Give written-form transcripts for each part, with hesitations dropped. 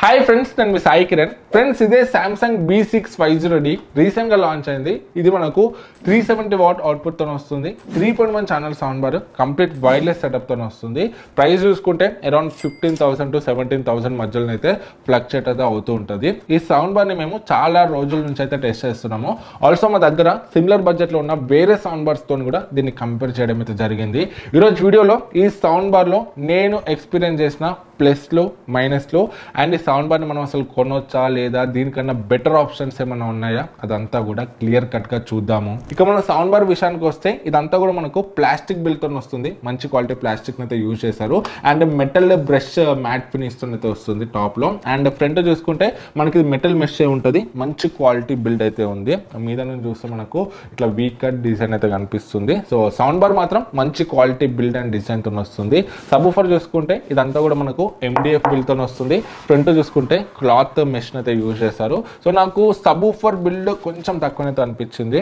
Hi friends, నేను మీ Sai Kiran. Friends, ఇదే Samsung B650D recent గా లాంచ్ అయింది. ఇది మనకు 370 వాట్ అవుట్పుట్ తో వస్తుంది. 3.1 channel sound bar, complete wireless setup తో వస్తుంది. ప్రైస్ చూసుకుంటే అరౌండ్ 15,000 to 17,000 మధ్యలో అయితే ఫ్లక్చుయేట్ అయితే అవుతూ ఉంటుంది. ఈ సౌండ్ బార్ ని మేము చాలా రోజుల నుంచి అయితే టెస్ట్ చేస్తున్నాము. ఆల్సో మా దగ్గర సిమిలర్ బడ్జెట్ లో ఉన్న వేరే సౌండ్ బార్స్ తో కూడా దీన్ని కంపేర్ చేయడం అయితే జరిగింది. ఈరోజు వీడియోలో ఈ సౌండ్ బార్ లో నేను ఎక్స్పీరియన్స్ చేసిన ప్లస్లు మైనస్లు అండ్ ఈ సౌండ్ బార్ని మనం అసలు కొనొచ్చా లేదా, దీనికన్నా బెటర్ ఆప్షన్స్ ఏమైనా ఉన్నాయా, అదంతా కూడా క్లియర్ కట్ గా చూద్దాము. ఇక మన సౌండ్ బార్ విషయానికి వస్తే ఇదంతా కూడా మనకు ప్లాస్టిక్ బిల్డ్ తో వస్తుంది. మంచి క్వాలిటీ ప్లాస్టిక్ అయితే యూజ్ చేశారు. And metal brush matte finish తో అయితే వస్తుంది టాప్ లో. అండ్ ఫ్రంట్ చూసుకుంటే మనకి మెటల్ మెష్ ఉంటుంది. మంచి క్వాలిటీ బిల్డ్ అయితే ఉంది. మీద నుంచి చూస్తే మనకు ఇట్లా వీక్ కట్ డిజైన్ అయితే కనిపిస్తుంది. సో సౌండ్ బార్ మాత్రం మంచి క్వాలిటీ బిల్డ్ అండ్ డిజైన్ తో వస్తుంది. సబ్-వూఫర్ చూసుకుంటే ఇదంతా కూడా మనకు MDF బిల్డ్ తో వస్తుంది. ఫ్రంట్ చూసుకుంటే క్లాత్ మెష్ అయితే యూజ్ చేశారు. సో నాకు సబ్-వూఫర్ బిల్డ్ కొంచెం తక్కువనైతే అనిపించింది.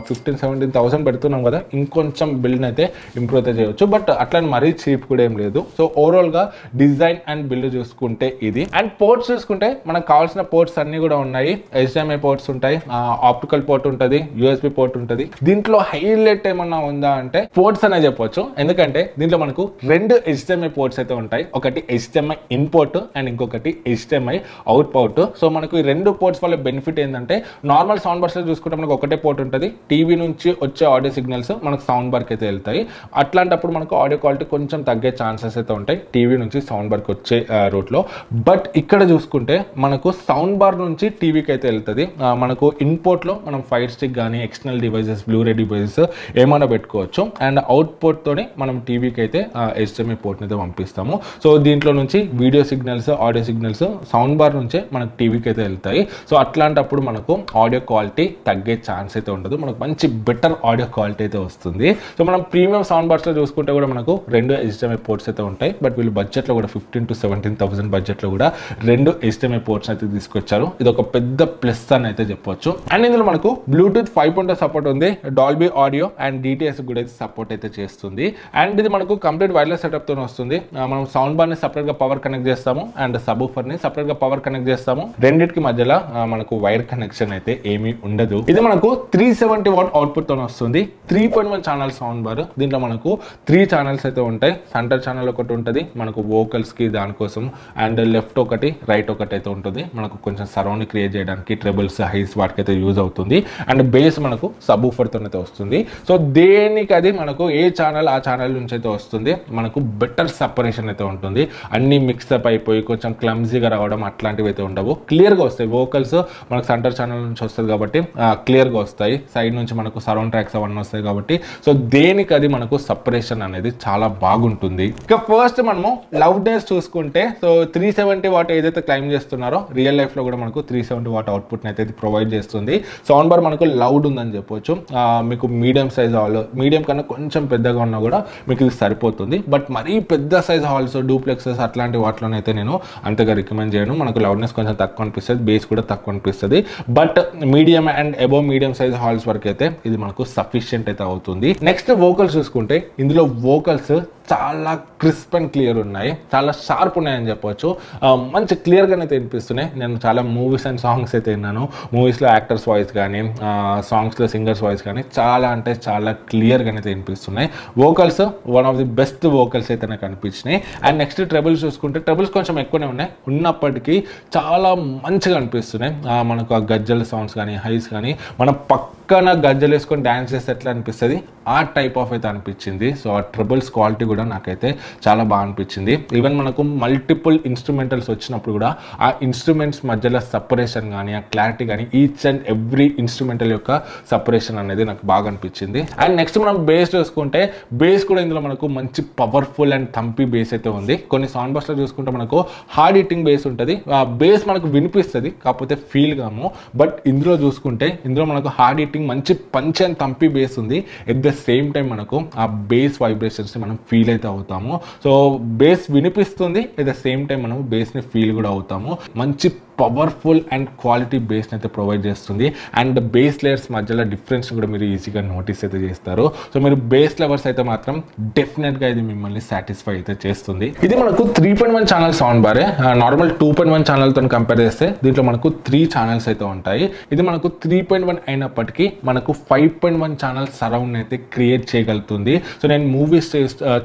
15,000-17,000 పెడుతున్నాం కదా, ఇంకొంచెం బిల్డ్ అయితే ఇంప్రూవ్ అయితే చేయొచ్చు. బట్ అట్లా మరీ చీప్ కూడా ఏం లేదు. సో ఓవరాల్ గా డిజైన్ అండ్ బిల్డ్ చూసుకుంటే ఇది. అండ్ పోర్ట్స్ చూసుకుంటే మనకు కావాల్సిన పోర్ట్స్ అన్ని కూడా ఉన్నాయి. HDMI పోర్ట్స్ ఉంటాయి, ఆప్టికల్ పోర్ట్ ఉంటుంది, USB పోర్ట్ ఉంటుంది. దీంట్లో హైలైట్ ఏమన్నా ఉందా అంటే పోర్ట్స్ అనే చెప్పొచ్చు. ఎందుకంటే దీంట్లో మనకు రెండు HDMI పోర్ట్స్ అయితే ఉంటాయి. ఒకటి HDMI ఇన్పుట్ అండ్ ఇంకొకటి HDMI అవుట్పుట్. సో మనకు ఈ రెండు పోర్ట్స్ వల్ల బెనిఫిట్ ఏంటంటే, నార్మల్ సౌండ్ బార్స్ లో చూసుకుంటే మనకు ఒకటే పోర్ట్ ఉంటుంది. టీవీ నుంచి వచ్చే ఆడియో సిగ్నల్స్ మనకు సౌండ్ బార్కి అయితే వెళ్తాయి. అట్లాంటప్పుడు మనకు ఆడియో క్వాలిటీ కొంచెం తగ్గే ఛాన్సెస్ అయితే ఉంటాయి టీవీ నుంచి సౌండ్ బార్కి వచ్చే రూట్ లో. బట్ ఇక్కడ చూసుకుంటే మనకు సౌండ్ బార్ నుంచి టీవీకి అయితే వెళ్తుంది. మనకు ఇన్పుట్ లో మనం ఫైర్ స్టిక్ కానీ ఎక్స్టర్నల్ డివైసెస్, బ్లూరే డివైసెస్ ఏమైనా పెట్టుకోవచ్చు. అండ్ అవుట్పుట్ తోని మనం టీవీకి అయితే HDMI పోర్ట్ అయితే పంపిస్తాము. సో దీంట్లో నుంచి video signals, audio signals sound bar నుంచే మనకు టీవీకి అయితే వెళ్తాయి. సో అట్లాంటప్పుడు మనకు ఆడియో క్వాలిటీ తగ్గే ఛాన్స్ అయితే ఉండదు. మనకు మంచి బెటర్ ఆడియో క్వాలిటీ అయితే వస్తుంది. సో మనం ప్రీమియం సౌండ్ బార్స్ లో చూసుకుంటే కూడా మనకు రెండు HDMI పోర్ట్స్ అయితే ఉంటాయి. బట్ వీళ్ళు బడ్జెట్ లో కూడా 15,000 to 17,000 బడ్జెట్ లో కూడా రెండు HDMI పోర్ట్స్ అయితే తీసుకొచ్చారు. ఇది ఒక పెద్ద ప్లస్ అని అయితే చెప్పొచ్చు. అండ్ ఇందులో మనకు బ్లూటూత్ 5.0 సపోర్ట్ ఉంది, డాల్బీ ఆడియో అండ్ DTS కూడా అయితే సపోర్ట్ అయితే చేస్తుంది. అండ్ ఇది మనకు కంప్లీట్ వైర్లెస్ సెటప్ తో వస్తుంది. మనం సౌండ్ బార్ ని సపరేట్ గా పవర్ కనెక్ట్ చేస్తాము అండ్ సబ్-వూఫర్ ని సపరేట్ గా పవర్ కనెక్ట్ చేస్తాము. రెండింటికి మధ్యలో మనకు వైర్ కనెక్షన్ అయితే ఏమీ ఉండదు. ఇది మనకు 370 వాట్ అవుట్పుట్ తో వస్తుంది. 3.1 ఛానల్ సౌండ్ బార్. దీంట్లో మనకు 3 ఛానల్స్ అయితే ఉంటాయి. సెంటర్ ఛానల్ ఒకటి ఉంటుంది మనకు వోకల్స్ కి, దానికోసం. అండ్ లెఫ్ట్ ఒకటి, రైట్ ఒకటి అయితే ఉంటుంది. మనకు కొంచెం సరౌండ్ క్రియేట్ చేయడానికి ట్రెబుల్స్, హైస్ వాటికి అయితే యూజ్ అవుతుంది. అండ్ బేస్ మనకు సబ్-వూఫర్ తో అయితే వస్తుంది. సో దేనికి అది మనకు ఏ ఛానల్ ఆ ఛానల్ నుంచి అయితే వస్తుంది. మనకు బెటర్ సపరేషన్ అయితే ఉంటుంది. అన్ని మిక్సప్ అయిపోయి కొంచెం క్లమ్జీగా రావడం అట్లాంటివి అయితే ఉండవు. క్లియర్ గా వస్తాయి. వోకల్స్ మనకు సెంటర్ ఛానల్ నుంచి వస్తుంది కాబట్టి క్లియర్ గా వస్తాయి. సైడ్ నుంచి మనకు సరౌండ్ ట్రాక్స్ అవన్నీ వస్తాయి కాబట్టి సో దేనికి అది మనకు సపరేషన్ అనేది చాలా బాగుంటుంది. ఇక ఫస్ట్ మనము లౌడ్నెస్ చూసుకుంటే, సో 370 వాట్ ఏదైతే క్లైమ్ చేస్తున్నారో రియల్ లైఫ్ లో కూడా మనకు 370 వాట్ అవుట్పుట్ అయితే ప్రొవైడ్ చేస్తుంది. సౌండ్ బార్ మనకు లౌడ్ ఉందని చెప్పొచ్చు. మీకు మీడియం సైజ్ హాల్, మీడియం కన్నా కొంచెం పెద్దగా ఉన్నా కూడా మీకు ఇది సరిపోతుంది. బట్ మరీ పెద్ద సైజ్ హాల్స్, డూప్లెక్సెస్ అట్లాంటి వాటిలోనైతే నేను అంతగా రికమెండ్ చేయను. మనకు లౌడ్నెస్ కొంచెం తక్కువ అనిపిస్తుంది, బేస్ కూడా తక్కువ అనిపిస్తుంది. But medium and above medium size halls వరకు అయితే ఇది మనకు సఫిషియెంట్ అయితే అవుతుంది. నెక్స్ట్ వోకల్స్ చూసుకుంటే ఇందులో వోకల్స్ చాలా క్రిస్ప్ అండ్ క్లియర్ ఉన్నాయి, చాలా షార్ప్ ఉన్నాయని చెప్పొచ్చు. మంచి క్లియర్గా అయితే వినిపిస్తున్నాయి. నేను చాలా మూవీస్ అండ్ సాంగ్స్ అయితే విన్నాను. మూవీస్లో యాక్టర్స్ వాయిస్ కానీ సాంగ్స్లో సింగర్స్ వాయిస్ కానీ చాలా అంటే చాలా క్లియర్గా అయితే వినిపిస్తున్నాయి. Vocals one of the best vocals అయితే నాకు అనిపించినాయి. అండ్ నెక్స్ట్ ట్రెబుల్స్ చూసుకుంటే ట్రెబుల్స్ కొంచెం ఎక్కువనే ఉన్నాయి, ఉన్నప్పటికీ చాలా మంచిగా అనిపిస్తున్నాయి. మనకు ఆ గజ్జల సౌండ్స్ కానీ హైస్ కానీ మనం పక్కన గజ్జలు వేసుకొని డ్యాన్స్ చేస్తే ఎట్లా అనిపిస్తుంది ఆ టైప్ ఆఫ్ అయితే అనిపించింది. సో ఆ ట్రెబుల్స్ క్వాలిటీ కూడా నాకైతే చాలా బాగా అనిపించింది. ఈవెన్ మనకు మల్టిపుల్ ఇన్స్ట్రుమెంటల్స్ వచ్చినప్పుడు కూడా ఆ ఇన్స్ట్రుమెంట్స్ మధ్యలో సపరేషన్ కానీ ఆ క్లారిటీ కానీ ఈచ్ అండ్ ఎవ్రీ ఇన్స్ట్రుమెంటల్ యొక్క సపరేషన్ అనేది నాకు బాగా అనిపించింది. అండ్ నెక్స్ట్ మనం బేస్ చూసుకుంటే బేస్ కూడా ఇందులో మనకు మంచి పవర్ఫుల్ అండ్ థంపీ బేస్ అయితే ఉంది. కొన్ని సౌండ్ బార్స్ లో చూసుకుంటే మనకు హార్డ్ హిట్టింగ్ బేస్ ఉంటుంది. ఆ బేస్ మనకు వినిపిస్తుంది, కాకపోతే ఫీల్ గాము. బట్ ఇందులో చూసుకుంటే ఇందులో మనకు హార్డ్ హిట్టింగ్ మంచి పంచ్ అండ్ థంపీ బేస్ ఉంది. ఎట్ ద సేమ్ టైం మనకు ఆ బేస్ వైబ్రేషన్స్ మనం ఫీల్ అయితే అవుతాము. సో బేస్ వినిపిస్తుంది, ఎట్ ద సేమ్ టైం మనం బేస్ ని ఫీల్ కూడా అవుతాము. మంచి పవర్ఫుల్ అండ్ క్వాలిటీ బేస్ అయితే ప్రొవైడ్ చేస్తుంది. అండ్ బేస్ లేయర్స్ మధ్యలో డిఫరెన్స్ కూడా మీరు ఈజీగా నోటీస్ అయితే చేస్తారు. సో మీరు బేస్ లవర్స్ అయితే మాత్రం డెఫినెట్గా ఇది మిమ్మల్ని సాటిస్ఫై అయితే చేస్తుంది. ఇది మనకు 3.1 ఛానల్ సౌండ్ బారే. నార్మల్ 2.1 ఛానల్తో కంపేర్ చేస్తే దీంట్లో మనకు 3 ఛానల్స్ అయితే ఉంటాయి. ఇది మనకు 3.1 అయినప్పటికీ మనకు 5.1 ఛానల్ సరౌండ్ అయితే క్రియేట్ చేయగలుగుతుంది. సో నేను మూవీస్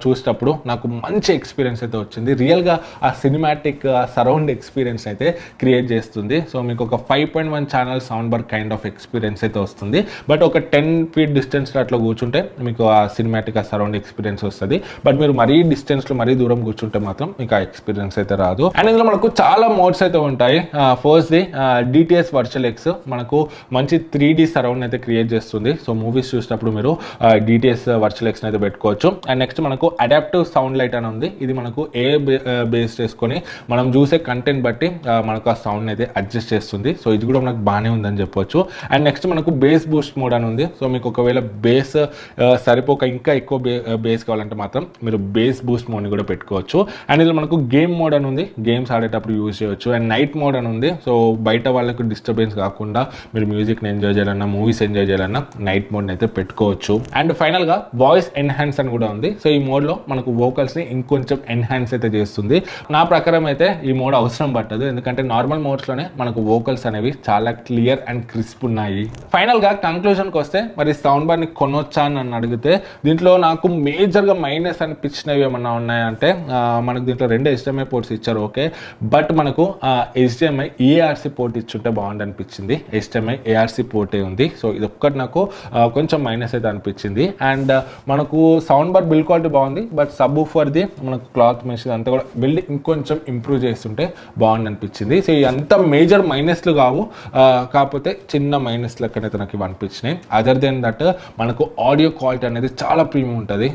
చూసేటప్పుడు నాకు మంచి ఎక్స్పీరియన్స్ అయితే వచ్చింది. రియల్గా ఆ సినిమాటిక్ సరౌండ్ ఎక్స్పీరియన్స్ అయితే క్రియేట్ చేస్తుంది. సో మీకు ఒక 5.1 channel sound bar kind of experience అయితే వస్తుంది. బట్ ఒక 10 feet డిస్టెన్స్లో అట్లా కూర్చుంటే మీకు ఆ సినిమాటిక్ ఆ సరౌండ్ ఎక్స్పీరియన్స్ వస్తుంది. బట్ మీరు మరీ డిస్టెన్స్లో మరీ దూరం కూర్చుంటే మాత్రం మీకు ఆ ఎక్స్పీరియన్స్ అయితే రాదు. అండ్ ఇందులో మనకు చాలా మోడ్స్ అయితే ఉంటాయి. First the DTS virtual X మనకు మంచి 3D సరౌండ్ అయితే క్రియేట్ చేస్తుంది. సో మూవీస్ చూసినప్పుడు మీరు DTS వర్చువల్ ఎక్స్ అయితే పెట్టుకోవచ్చు. అండ్ నెక్స్ట్ మనకు అడాప్టివ్ సౌండ్ లైట్ అని ఉంది. ఇది మనకు బేస్ చేసుకొని మనం చూసే కంటెంట్ బట్టి మనకు ఆ సౌండ్ అయితే అడ్జస్ట్ చేస్తుంది. సో ఇది కూడా మనకు బాగానే ఉందని చెప్పొచ్చు. అండ్ నెక్స్ట్ మనకు బేస్ బూస్ట్ మోడ్ అని ఉంది. సో మీకు ఒకవేళ బేస్ సరిపోక ఇంకా ఎక్కువ బేస్ కావాలంటే మాత్రం మీరు బేస్ బూస్ట్ మోడ్ని కూడా పెట్టుకోవచ్చు. అండ్ ఇందులో మనకు గేమ్ మోడ్ అని ఉంది. గేమ్స్ ఆడేటప్పుడు యూజ్ చేయవచ్చు. అండ్ నైట్ మోడ్ అని ఉంది. సో బయట వాళ్ళకు డిస్టర్బెన్స్ కాకుండా మీరు మ్యూజిక్ని ఎంజాయ్ చేయాలన్నా మూవీస్ ఎంజాయ్ చేయాలన్నా నైట్ మోడ్ని అయితే పెట్టుకోవచ్చు. అండ్ ఫైనల్గా వాయిస్ ఎన్హాన్స్ అని కూడా ఉంది. సో ఈ మోడ్లో మనకు వోకల్స్ని ఇంకొంచెం ఎన్హాన్స్ అయితే చేస్తుంది. నా ప్రకారం అయితే ఈ మోడ్ అవసరం పట్టదు. ఎందుకంటే నార్మల్ మోడ్స్లోనే మనకు వోకల్స్ అనేవి చాలా క్లియర్ అండ్ క్రిస్ప్ ఉన్నాయి. ఫైనల్గా కంక్లూజన్కి వస్తే మరి సౌండ్ బార్ని కొనొచ్చా అని నన్ను అడిగితే దీంట్లో నాకు మేజర్గా మైనస్ అనిపించినవి ఏమన్నా ఉన్నాయంటే మనకు దీంట్లో 2 HDMI పోర్ట్స్ ఇచ్చారు, ఓకే. బట్ మనకు HDMI ARC పోర్ట్ ఇచ్చుంటే బాగుంది అనిపించింది. HDMI ARC పోర్టే ఉంది. సో ఇది ఒక్కటి నాకు కొంచెం మైనస్ అయితే అనిపించింది. అండ్ మనకు సౌండ్ బార్ బిల్డ్ క్వాలిటీ బాగుంది. బట్ సబ్ ఊఫర్ది మనకు క్లాత్ మెషిన్ అంతా కూడా బిల్డ్ ఇంకొంచెం ఇంప్రూవ్ చేస్తుంటే బాగుంది అనిపించింది. సో అంత మేజర్ మైనస్లు కావు, కాకపోతే చిన్న మైనస్ లెక్కనైతే నాకు ఇవి అనిపించినాయి. అదర్ దెన్ దట్ మనకు ఆడియో క్వాలిటీ అనేది చాలా ప్రీమియం ఉంటుంది.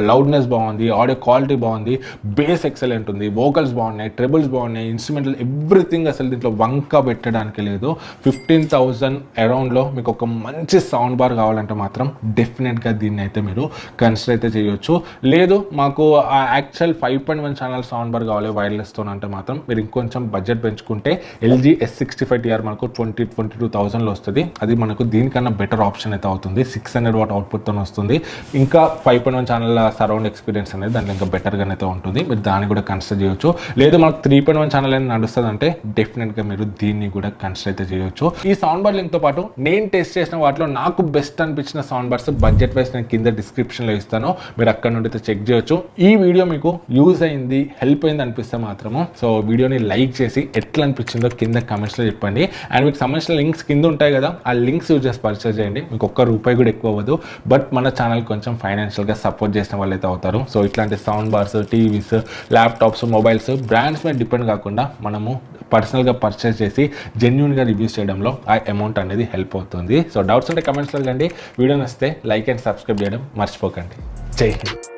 లౌడ్నెస్ బాగుంది, ఆడియో క్వాలిటీ బాగుంది, బేస్ ఎక్సలెంట్ ఉంది, వోకల్స్ బాగున్నాయి, ట్రెబుల్స్ బాగున్నాయి, ఇన్స్ట్రుమెంటల్ ఎవ్రీథింగ్ అసలు దీంట్లో వంక పెట్టడానికి లేదు. 15,000 అరౌండ్లో మీకు ఒక మంచి సౌండ్ బార్ కావాలంటే మాత్రం డెఫినెట్గా దీన్ని అయితే మీరు కన్సిడర్ అయితే చేయొచ్చు. లేదు మాకు ఆ యాక్చువల్ 5.1 ఛానల్ సౌండ్ బార్ కావాలి వైర్లెస్తో అంటే మాత్రం మీరు ఇంకొంచెం బడ్జెట్ పెంచుకుంటే LG S65TR మనకు 22,000లో వస్తుంది. అది మనకు దీనికన్నా బెటర్ ఆప్షన్ అయితే అవుతుంది. 600 వాట్ అవుట్పుట్తో వస్తుంది. ఇంకా 5.1 ఛానల్ సరౌండ్ ఎక్స్పీరియన్స్ అనేది దాంట్లో ఇంకా బెటర్గానైతే ఉంటుంది. మీరు దాన్ని కూడా కన్సిడర్ చేయొచ్చు. లేదు మనకు 3.1 ఛానల్ అనేది నడుస్తుంది అంటే డెఫినెట్గా మీరు దీన్ని కూడా కన్సిడర్ అయితే చేయొచ్చు. ఈ సౌండ్ బార్ లింక్తో పాటు నేను టెస్ట్ చేసిన వాటిలో నాకు బెస్ట్ అనిపించిన సౌండ్ బార్స్ బడ్జెట్ వైస్ నేను కింద డిస్క్రిప్షన్లో ఇస్తాను. మీరు అక్కడ నుండి అయితే చెక్ చేయొచ్చు. ఈ వీడియో మీకు యూజ్ అయింది, హెల్ప్ అయింది అనిపిస్తే మాత్రము సో వీడియోని లైక్ చేసి ఎట్లా అనిపించిందో కింద కమెంట్స్లో చెప్పండి. అండ్ మీకు సంబంధించిన లింక్స్ కింద ఉంటాయి కదా, ఆ లింక్స్ యూజ్ చేసి పర్చేస్ చేయండి. మీకు ₹1 కూడా ఎక్కువ అవ్వదు. బట్ మన ఛానల్ కొంచెం ఫైనాన్షియల్గా సపోర్ట్ చేసిన వాళ్ళు అయితే అవుతారు. సో ఇట్లాంటి sound bars, TVs, laptops, mobiles brands మీద డిపెండ్ కాకుండా మనము పర్సనల్గా పర్చేస్ చేసి జెన్యూన్గా రివ్యూస్ చేయడంలో ఆ అమౌంట్ అనేది హెల్ప్ అవుతుంది. సో డౌట్స్ ఉంటే కమెంట్స్లో కండి. వీడియో నచ్చితే లైక్ అండ్ సబ్స్క్రైబ్ చేయడం మర్చిపోకండి. జై హింద్.